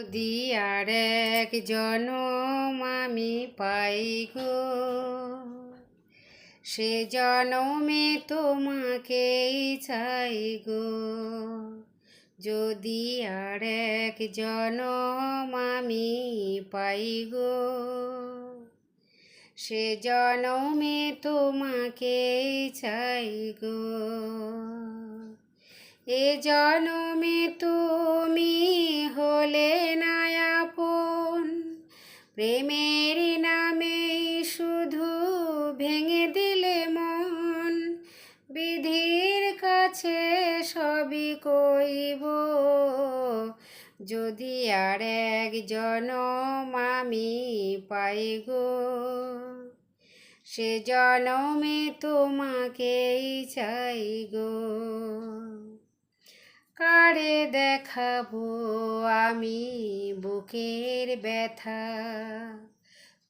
যদি আর এক জনম আমি পাই গো, সে জনমে তোমাকেই চাই গো। যদি আর এক জনম আমি পাই গো, সে জনমে তোমাকেই চাই গো। এ জনমে তুমি হলে না আপন, প্রেমের নামে শুধু ভেঙে দিলে মন। বিধির কাছে সবই কইব, যদি আর এক জনম আমি পাই গো, সে জনমে তোমাকেই চাই গো। কারে দেখাবো আমি বুকের ব্যথা,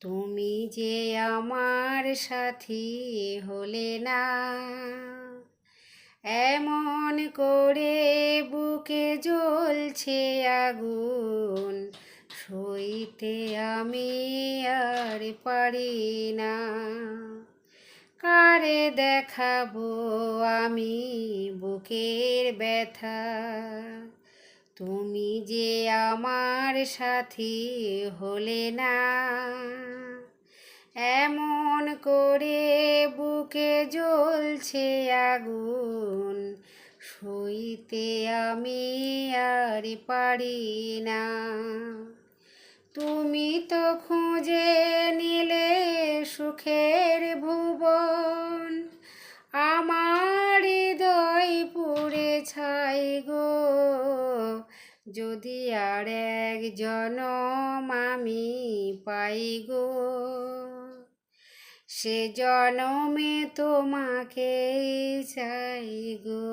তুমি যে আমার সাথী হলে না। এমন করে বুকে জ্বলছে আগুন, সইতে আমি আর পারি না। কারে দেখাবো আমি বুকের ব্যথা, তুমি যে আমার সাথী হলে না। এমন করে বুকে জ্বলছে আগুন, সইতে আমি আর পারি না। তুমি তো খুঁজে নিলে সুখের ভুবন, আমার হৃদয় পুড়ে ছাই গো। যদি আর এক জনম আমি পাই গো, সে জনমে তোমাকেই চাই গো।